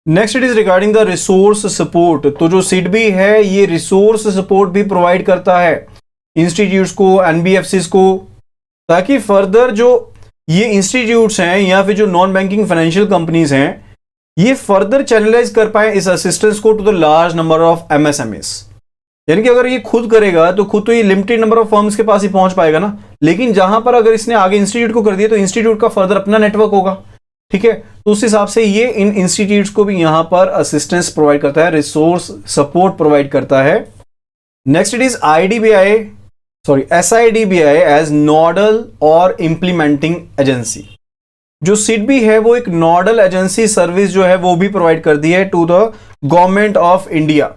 Next it is regarding the resource support. तो जो SIDBI है ये रिसोर्स सपोर्ट भी प्रोवाइड करता है इंस्टीट्यूट्स को, एनबीएफसीज को, ताकि फर्दर जो ये इंस्टीट्यूट्स हैं या फिर जो नॉन बैंकिंग फाइनेंशियल कंपनीज हैं ये फर्दर चैनलाइज कर पाए इस असिस्टेंस को to the large number of MSMEs. यानी कि अगर ये खुद करेगा तो खुद तो ये लिमिटेड नंबर ऑफ फर्म्स के पास ही पहुंच पाएगा ना, लेकिन जहां पर अगर इसने आगे इंस्टीट्यूट को कर दिया तो इंस्टीट्यूट का फर्दर अपना नेटवर्क होगा। ठीक है, तो उस हिसाब से ये इन इंस्टीट्यूट्स को भी यहां पर असिस्टेंस प्रोवाइड करता है, रिसोर्स सपोर्ट प्रोवाइड करता है। Next it is SIDBI as nodal और इंप्लीमेंटिंग एजेंसी। जो सिडबी है वो एक नोडल एजेंसी सर्विस जो है वो भी प्रोवाइड कर दी है to the government of India.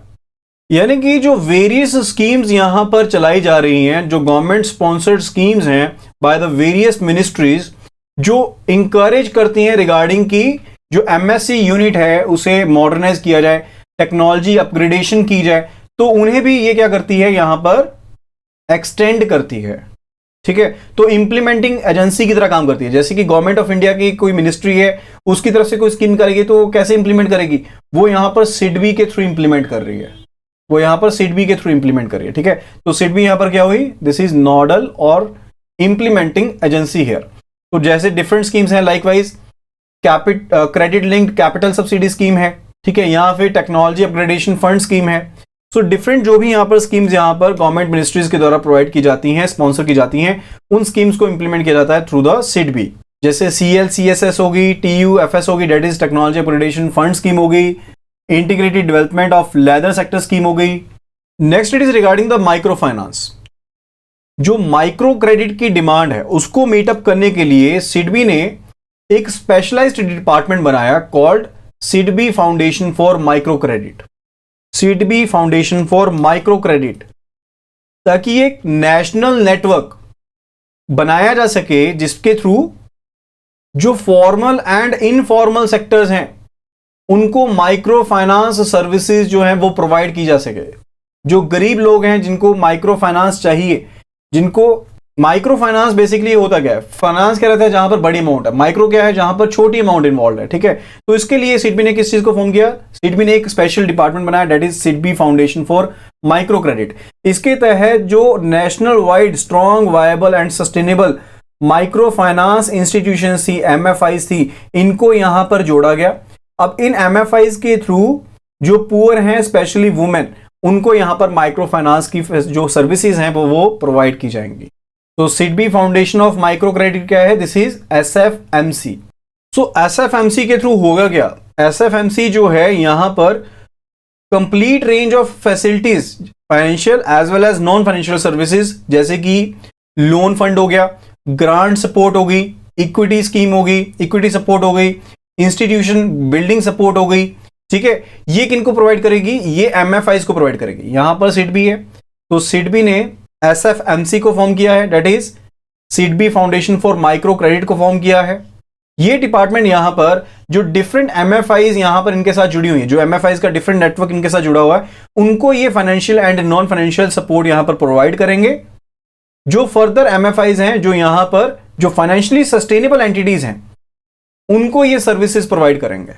यानी कि जो वेरियस स्कीम्स यहां पर चलाई जा रही हैं, जो गवर्नमेंट स्पॉन्सर्ड स्कीम्स हैं बाय द वेरियस मिनिस्ट्रीज, जो इंकरेज करती हैं रिगार्डिंग की जो एमएससी यूनिट है उसे मॉडर्नाइज किया जाए, टेक्नोलॉजी अपग्रेडेशन की जाए, तो उन्हें भी ये क्या करती है यहां पर एक्सटेंड करती है। ठीक है, तो इंप्लीमेंटिंग एजेंसी की तरह काम करती है। जैसे कि गवर्नमेंट ऑफ इंडिया की कोई मिनिस्ट्री है, उसकी तरफ से कोई स्कीम करेगी तो कैसे इंप्लीमेंट करेगी, वो यहां पर सिडबी के थ्रू इंप्लीमेंट कर रही है, वो यहां पर सिडबी के थ्रू इंप्लीमेंट कर रही है। ठीक है, तो सिडबी यहां पर क्या हुई, दिस इज नोडल और इंप्लीमेंटिंग एजेंसी हियर। तो जैसे डिफरेंट स्कीम्स हैं, likewise credit linked capital subsidy scheme है, ठीक है, यहां फिर टेक्नोलॉजी अपग्रेडेशन फंड स्कीम है। सो डिफरेंट जो भी यहां पर स्कीम्स यहां पर गवर्नमेंट मिनिस्ट्रीज के द्वारा प्रोवाइड की जाती हैं, स्पॉन्सर की जाती हैं, उन स्कीम्स को इंप्लीमेंट किया जाता है थ्रू द सिडबी। जैसे CLCSS होगी, TUFS होगी, that is technology upgradation fund scheme होगी, integrated development of leather sector scheme हो गई। Next it is regarding the micro finance. जो माइक्रो क्रेडिट की डिमांड है उसको मीटअप करने के लिए सिडबी ने एक स्पेशलाइज्ड डिपार्टमेंट बनाया called SIDBI foundation for micro credit. SIDBI foundation for micro credit, ताकि एक नेशनल नेटवर्क बनाया जा सके जिसके थ्रू जो फॉर्मल एंड इनफॉर्मल सेक्टर्स हैं उनको माइक्रो फाइनेंस सर्विसेज जो है वो प्रोवाइड की जा सके। जो गरीब लोग हैं जिनको माइक्रो फाइनेंस चाहिए, जिनको माइक्रो फाइनेंस बेसिकली होता क्या है, फाइनेंस क्या रहता है जहां पर बड़ी अमाउंट है, माइक्रो क्या है जहां पर छोटी अमाउंट इन्वॉल्व है। ठीक है, तो इसके लिए सिडबी ने किस चीज को फॉर्म किया, सिडबी ने एक स्पेशल डिपार्टमेंट बनाया, that is SIDBI foundation for micro credit. इसके तहत जो national wide strong viable and sustainable micro finance institution थी, MFIs थी, इनको यहां पर जोड़ा गया। अब इन MFIs के थ्रू जो पुअर हैं, स्पेशली वुमेन, उनको यहां पर माइक्रो फाइनेंस की जो सर्विसेज हैं वो प्रोवाइड की जाएंगी। तो SIDBI foundation of micro credit क्या है, this is SFMC। So SFMC के थ्रू होगा क्या, SFMC जो है यहां पर complete range of facilities, financial as well as non financial services, जैसे कि लोन फंड हो गया, ग्रांट सपोर्ट होगी, इक्विटी स्कीम होगी, इक्विटी सपोर्ट हो गई, इंस्टीट्यूशन बिल्डिंग सपोर्ट हो गई। ठीक है, ये किनको प्रोवाइड करेगी, ये MFIs को प्रोवाइड करेगी। यहां पर सिडबी है, तो सिडबी ने SFMC को फॉर्म किया है, that is SIDBI foundation for micro credit को फॉर्म किया है। ये डिपार्टमेंट यहां पर जो डिफरेंट MFIs यहां पर इनके साथ जुड़ी हुई है, जो MFIs का डिफरेंट नेटवर्क इनके साथ जुड़ा हुआ है, उनको ये financial and non financial support यहां पर प्रोवाइड करेंगे। जो फर्दर MFIs हैं, जो यहां पर जो फाइनेंशियली सस्टेनेबल एंटिटीज हैं, उनको ये सर्विसेज प्रोवाइड करेंगे।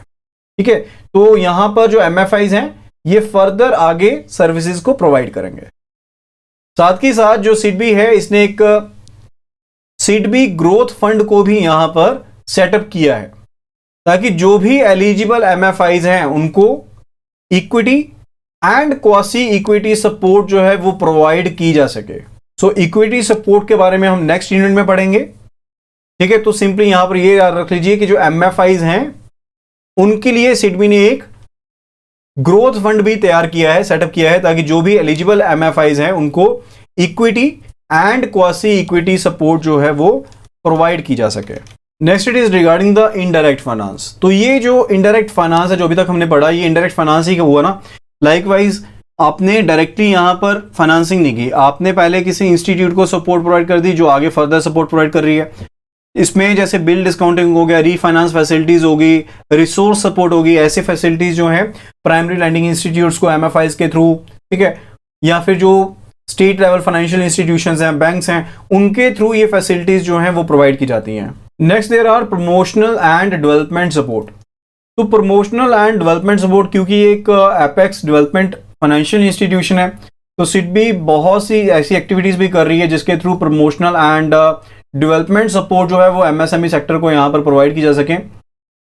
ठीक है, तो यहां पर जो MFIs हैं ये फर्दर आगे सर्विसेज को प्रोवाइड करेंगे। साथ ही साथ जो सिडबी है इसने एक सिडबी ग्रोथ फंड को भी यहां पर सेटअप किया है, ताकि जो भी एलिजिबल MFIs हैं उनको equity and quasi equity support जो है वो प्रोवाइड की जा सके। सो इक्विटी सपोर्ट के बारे में हम नेक्स्ट यूनिट में पढ़ेंगे। ठीक है, तो सिंपली यहां पर ये याद रख लीजिए कि जो MFIs हैं उनके लिए सिडबी ने एक ग्रोथ फंड भी तैयार किया है, सेटअप किया है, ताकि जो भी एलिजिबल MFIs हैं उनको equity and quasi equity support जो है वो प्रोवाइड की जा सके। Next it is regarding the indirect finance. तो ये जो इनडायरेक्ट फाइनेंस है जो अभी तक हमने पढ़ा, ये इनडायरेक्ट फाइनेंस ही हुआ ना। लाइकवाइज आपने डायरेक्टली यहां पर फाइनेंसिंग नहीं की, आपने पहले किसी इंस्टीट्यूट को सपोर्ट प्रोवाइड कर दी जो आगे फर्दर सपोर्ट प्रोवाइड कर रही है। इसमें जैसे बिल डिस्काउंटिंग हो गया, रीफाइनेंस फैसिलिटीज होगी, रिसोर्स सपोर्ट होगी, ऐसे फैसिलिटीज जो है प्राइमरी लैंडिंग इंस्टीट्यूट्स को MFIs के थ्रू, ठीक है, या फिर जो स्टेट लेवल फाइनेंशियल इंस्टीट्यूशंस हैं, बैंक्स हैं, उनके थ्रू ये फैसिलिटीज जो हैं वो प्रोवाइड की जाती हैं। Next there are promotional and development support. तो प्रमोशनल एंड डेवलपमेंट सपोर्ट, क्योंकि ये एक एपेक्स डेवलपमेंट फाइनेंशियल इंस्टीट्यूशन है, तो सिडबी बहुत सी ऐसी एक्टिविटीज भी कर रही है जिसके through promotional and development support जो है वो एमएसएमई सेक्टर को यहाँ पर प्रोवाइड की जा सके।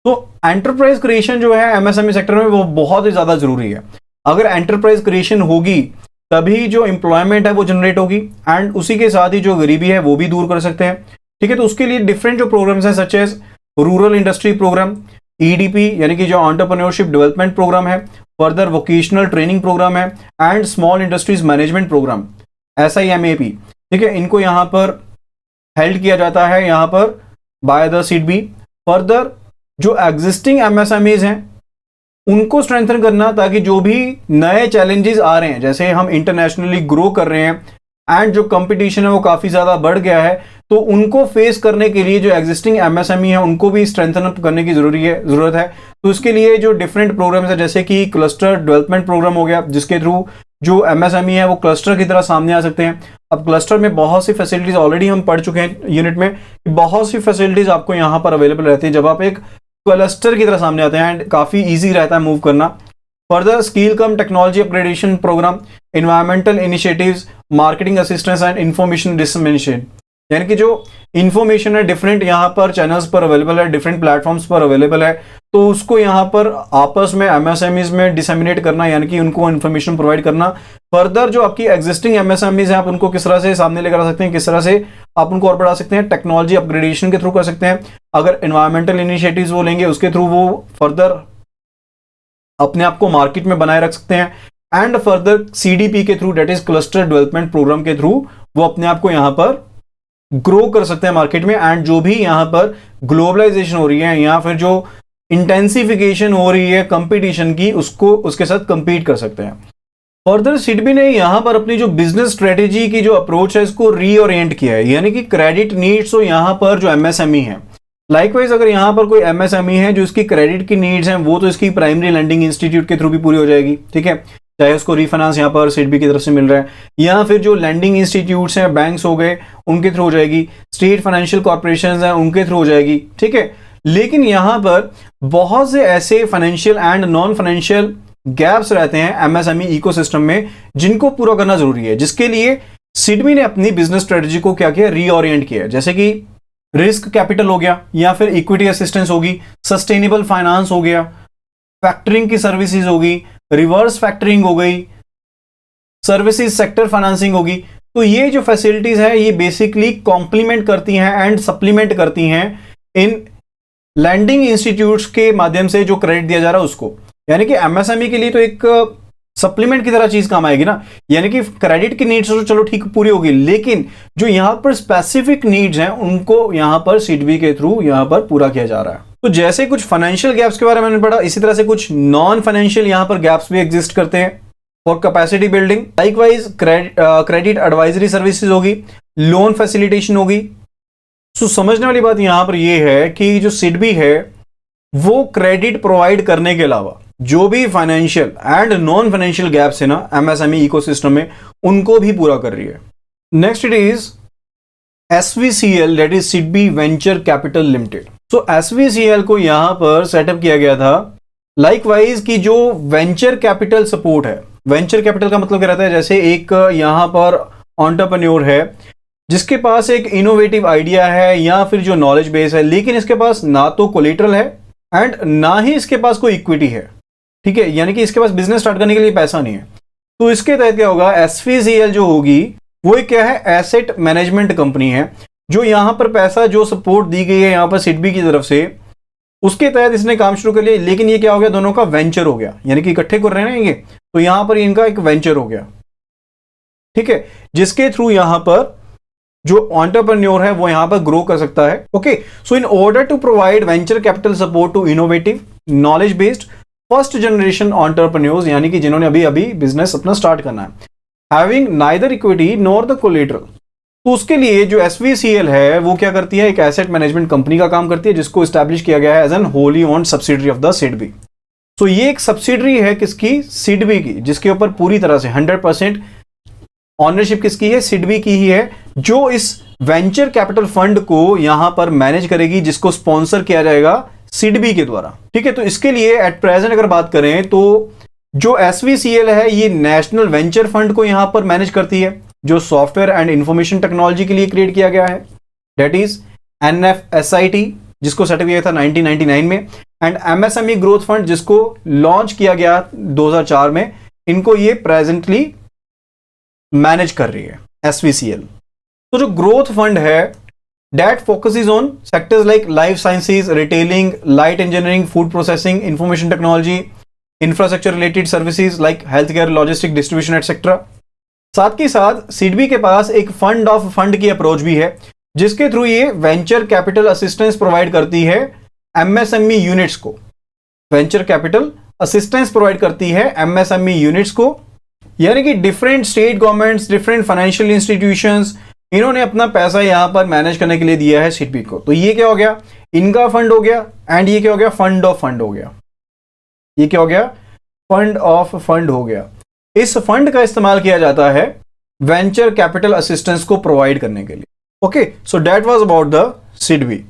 तो एंटरप्राइज क्रिएशन जो है एमएसएमई सेक्टर में वो बहुत ही ज़्यादा जरूरी है। अगर एंटरप्राइज क्रिएशन होगी तभी जो एम्प्लॉयमेंट है वो जनरेट होगी, एंड उसी के साथ ही जो गरीबी है वो भी दूर कर सकते हैं। ठीक है, तो उसके लिए डिफरेंट जो प्रोग्राम्स हैं such as rural industry programme, EDP यानी कि जो एंटरप्रेन्योरशिप डेवलपमेंट प्रोग्राम है, फर्दर वोकेशनल ट्रेनिंग प्रोग्राम है, and small industries management programme SIMAP, ठीक है, इनको यहाँ पर हेल्ड किया जाता है यहाँ पर बाय द सिडबी। फर्दर जो एग्जिस्टिंग MSMEs हैं उनको स्ट्रेंथन करना, ताकि जो भी नए चैलेंजेस आ रहे हैं, जैसे हम इंटरनेशनली ग्रो कर रहे हैं एंड जो कंपटीशन है वो काफ़ी ज़्यादा बढ़ गया है, तो उनको फेस करने के लिए जो एग्जिस्टिंग MSME है उनको भी स्ट्रेंथन अप करने की ज़रूरत है। तो इसके लिए जो डिफरेंट प्रोग्राम्स है, जैसे कि क्लस्टर डेवलपमेंट प्रोग्राम हो गया, जिसके थ्रू जो MSME है वो क्लस्टर की तरह सामने आ सकते हैं। अब क्लस्टर में बहुत सी फैसिलिटीज़ ऑलरेडी हम पढ़ चुके हैं यूनिट में, बहुत सी फैसिलिटीज़ आपको यहाँ पर अवेलेबल रहती है जब आप एक क्लस्टर की तरह सामने आते हैं, एंड काफ़ी ईजी रहता है मूव करना। Further skill cum technology upgradation programme, environmental initiatives, marketing assistance and information dissemination, यानी कि जो इंफॉर्मेशन है डिफरेंट यहाँ पर चैनल्स पर अवेलेबल है, डिफरेंट प्लेटफॉर्म्स पर अवेलेबल है, तो उसको यहाँ पर आपस में MSMEs में डिसमिनेट करना, यानी कि उनको इन्फॉर्मेशन प्रोवाइड करना। फर्दर जो आपकी एग्जिस्टिंग MSMEs हैं आप उनको किस तरह से सामने लेकर आ सकते हैं, किस तरह से आप उनको और बढ़ा सकते हैं, टेक्नोलॉजी अपग्रेडेशन के थ्रू कर सकते हैं। अगर एनवायरमेंटल इनिशिएटिव्स वो लेंगे उसके थ्रू वो फर्दर अपने आप को मार्केट में बनाए रख सकते हैं, एंड फर्दर CDP के through, that is cluster development programme के थ्रू, वो अपने आप को यहाँ पर ग्रो कर सकते हैं मार्केट में। एंड जो भी यहाँ पर ग्लोबलाइजेशन हो रही है या फिर जो इंटेंसिफिकेशन हो रही है कंपटीशन की, उसको उसके साथ कंपीट कर सकते हैं। फर्दर सिडबी ने यहाँ पर अपनी जो बिजनेस स्ट्रेटेजी की जो अप्रोच है इसको रीओरिएंट किया है, यानी कि क्रेडिट नीड्स हो यहाँ पर जो MSME है, लाइकवाइज अगर यहाँ पर कोई MSME है जो इसकी क्रेडिट की नीड्स हैं वो तो इसकी प्राइमरी लैंडिंग इंस्टीट्यूट के थ्रू भी पूरी हो जाएगी। ठीक है, चाहे उसको रीफाइनेंस यहाँ पर सिडबी की तरफ से मिल रहा है, या फिर जो लैंडिंग इंस्टीट्यूट्स हैं बैंक्स हो गए उनके थ्रू हो जाएगी, स्टेट फाइनेंशियल कॉर्पोरेशन हैं उनके थ्रू हो जाएगी। ठीक है, लेकिन यहाँ पर बहुत से ऐसे financial and non financial gaps रहते हैं MSME इकोसिस्टम में जिनको पूरा करना जरूरी है, जिसके लिए सिडबी ने अपनी बिजनेस स्ट्रेटजी को क्या किया, रीओरिएंट किया। जैसे कि रिस्क कैपिटल हो गया, या फिर इक्विटी असिस्टेंस होगी, सस्टेनेबल फाइनेंस हो गया, फैक्टरिंग की सर्विसेज होगी, रिवर्स फैक्टरिंग हो गई, सर्विसेज सेक्टर फाइनेंसिंग होगी। तो ये जो फैसिलिटीज है ये बेसिकली कॉम्प्लीमेंट करती हैं एंड सप्लीमेंट करती हैं इन लैंडिंग इंस्टीट्यूट्स के माध्यम से जो क्रेडिट दिया जा रहा है उसको, यानी कि MSME के लिए तो एक सप्लीमेंट की तरह चीज काम आएगी ना, यानी कि क्रेडिट की नीड्स तो चलो ठीक पूरी होगी, लेकिन जो यहां पर स्पेसिफिक नीड्स हैं उनको यहां पर सिडबी के थ्रू यहां पर पूरा किया जा रहा है। तो जैसे कुछ फाइनेंशियल गैप्स के बारे में मैंने पढ़ा, इसी तरह से कुछ नॉन फाइनेंशियल यहां पर गैप्स भी एग्जिस्ट करते हैं। For capacity building likewise credit advisory services होगी, लोन फैसिलिटेशन होगी। सो समझने वाली बात यहां पर यह है कि जो सिडबी है वो क्रेडिट प्रोवाइड करने के अलावा जो भी financial and non financial gaps है ना MSME इकोसिस्टम में, उनको भी पूरा कर रही है। Next it is SVCL, that is SIDBI venture capital limited. So SVCL को यहां पर सेटअप किया गया था लाइकवाइज की जो वेंचर कैपिटल सपोर्ट है। वेंचर कैपिटल का मतलब क्या रहता है, जैसे एक यहां पर एंटरप्रेन्योर है जिसके पास एक इनोवेटिव आइडिया है या फिर जो नॉलेज बेस है, लेकिन इसके पास ना तो कोलेटरल है एंड ना ही इसके पास कोई इक्विटी है। ठीक है, यानी कि इसके पास बिजनेस स्टार्ट करने के लिए पैसा नहीं है। तो इसके तहत क्या होगा, SVCL जो होगी वो एक क्या है, एसेट मैनेजमेंट कंपनी है, जो यहां पर पैसा जो सपोर्ट दी गई है यहां पर सिडबी की तरफ से, उसके तहत इसने काम शुरू कर लिया। लेकिन ये क्या हो गया, दोनों का वेंचर हो गया, यानी कि इकट्ठे कर रहे हैं ये, तो यहां पर इनका एक वेंचर हो गया। ठीक है, जिसके थ्रू यहां पर जो एंटरप्रेन्योर है वो यहां पर ग्रो कर सकता है। Okay, so in order to provide venture capital support to innovative knowledge based first generation entrepreneurs, यानी कि जिन्होंने अभी अभी बिजनेस अपना स्टार्ट करना है, having neither equity nor the collateral, तो उसके लिए जो SVCL है वो क्या करती है, एक एसेट मैनेजमेंट कंपनी का काम करती है जिसको एस्टैब्लिश किया गया है as an wholly owned subsidiary of the SIDBI. तो ये एक सब्सिडरी है किसकी, सिडबी की, जिसके ऊपर पूरी तरह से 100% ऑनरशिप किसकी है, सिडबी की ही है, जो इस वेंचर कैपिटल फंड को यहां पर मैनेज करेगी, जिसको स्पॉन्सर किया जाएगा सिडबी के द्वारा। ठीक है, तो इसके लिए एट प्रेजेंट अगर बात करें तो जो एसवीसीएल है ये नेशनल वेंचर फंड को यहां पर मैनेज करती है, जो सॉफ्टवेयर एंड इंफॉर्मेशन टेक्नोलॉजी के लिए क्रिएट किया गया है, दैट इज NFSIT, जिसको सेट किया था 1999 में, एंड MSME ग्रोथ फंड जिसको लॉन्च किया गया 2004 में, इनको ये प्रेजेंटली मैनेज कर रही है एसवीसीएल। तो जो ग्रोथ फंड है that focuses on sectors like life sciences, retailing, light engineering, food processing, information technology, infrastructure related services like health care, logistic, distribution etcetera. साथ ही साथ सिडबी के पास एक फंड ऑफ फंड की अप्रोच भी है, जिसके थ्रू ये वेंचर कैपिटल असिस्टेंस प्रोवाइड करती है MSME यूनिट्स को। वेंचर कैपिटल असिस्टेंस प्रोवाइड करती है MSME यूनिट्स को, यानी कि different state governments, different financial institutions, इन्होंने अपना पैसा यहां पर मैनेज करने के लिए दिया है सिडबी को। तो ये क्या हो गया, इनका फंड हो गया, एंड ये क्या हो गया, फंड ऑफ फंड हो गया। ये क्या हो गया, फंड ऑफ फंड हो गया। इस फंड का इस्तेमाल किया जाता है वेंचर कैपिटल असिस्टेंस को प्रोवाइड करने के लिए। Okay, so that was about the SIDBI.